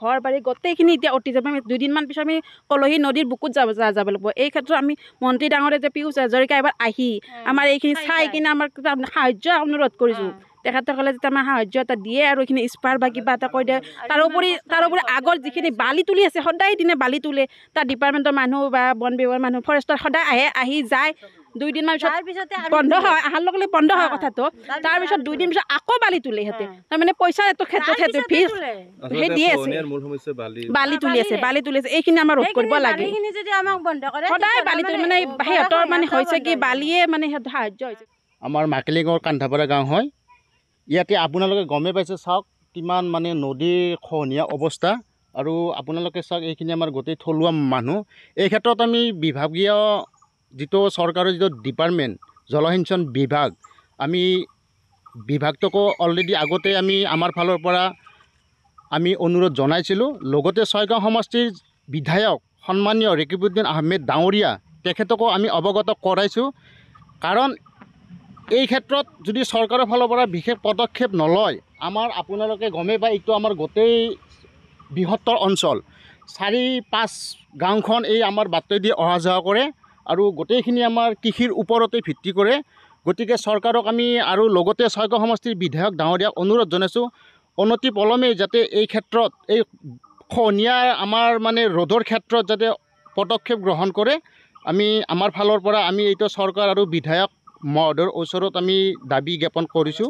ঘৰ বাৰী গোটেইখিনি এতিয়া অতি যাব। আমি 2 দিনমান পিছত আমি কলহী নদীৰ বুকুত যাব লাগিব। এই ক্ষেত্ৰত আমি মন্ত্ৰী ডাঙৰে যে পীয়ুষ হাজৰিকা এবাৰ আহি আমাৰ এইখিনি চাই কিনে আমাৰ সাহায্য অনুৰোধ কৰিছোঁ। তেখেতসকলে যেতিয়া আমাৰ সাহায্য এটা দিয়ে আৰু এইখিনি স্পাৰ বা কিবা এটা কৈ দিয়ে। তাৰোপৰি আগৰ যিখিনি বালি তুলি আছে, সদায় দিনে বালি তোলে। তাৰ ডিপাৰ্টমেণ্টৰ মানুহ বা বন বিভাগৰ মানুহ, ফৰেষ্টৰ সদায় আহি যায়। 2 দিনমান পিছত বন্ধ হয়, অহাৰ লগে লগে বন্ধ হয় কথাটো। তাৰপিছত 2 দিন পিছত আকৌ বালি তোলে সিহঁতে। তাৰমানে পইচাৰ এইটো ক্ষেত্ৰত ফিজ সেই দি আছে, বালি তুলি আছে। এইখিনি আমাৰ ৰোধ কৰিব লাগে। সদায় বালি তুলি মানে সিহঁতৰ মানে হৈছে কি বালিয়ে মানে সিহঁত সাহায্য হৈছে। আমাৰ মাকিলিঙৰ কান্ধাপাৰা গাঁও হয়। ইয়াতে আপোনালোকে গমেই পাইছে, চাওক কিমান মানে নদীৰ খহনীয়া অৱস্থা। আৰু আপোনালোকে চাওক এইখিনি আমাৰ গোটেই থলুৱা মানুহ। এই ক্ষেত্ৰত আমি বিভাগীয় যিটো চৰকাৰৰ যিটো ডিপাৰ্টমেণ্ট জলসিঞ্চন বিভাগ, আমি বিভাগটোকো অলৰেডি আগতে আমি আমাৰ ফালৰ পৰা আমি অনুৰোধ জনাইছিলোঁ। লগতে ছয়গাঁও সমষ্টিৰ বিধায়ক সন্মানীয় ৰেকিবুদ্দিন আহমেদ ডাঙৰীয়া তেখেতকো আমি অৱগত কৰাইছোঁ। কাৰণ এই ক্ষেত্ৰত যদি চৰকাৰৰ ফালৰ পৰা বিশেষ পদক্ষেপ নলয়, আপোনালোকে গমেই পায় এইটো আমাৰ গোটেই বৃহত্তৰ অঞ্চল, 4-5 গাঁওখন এই আমাৰ বাটটোৱেদি অহা যোৱা কৰে আৰু গোটেইখিনি আমাৰ কৃষিৰ ওপৰতে ভিত্তি কৰে। গতিকে চৰকাৰক আমি আৰু লগতে ছয়গাঁও সমষ্টিৰ বিধায়ক ডাঙৰীয়াক অনুৰোধ জনাইছোঁ, অনতি পলমে যাতে এই ক্ষেত্ৰত এই খহনীয়া আমাৰ মানে ৰোধৰ ক্ষেত্ৰত যাতে পদক্ষেপ গ্ৰহণ কৰে। আমি আমাৰ ফালৰ পৰা আমি এইটো চৰকাৰ আৰু বিধায়ক মহোদয়ৰ ওচৰত আমি দাবী জ্ঞাপন কৰিছোঁ।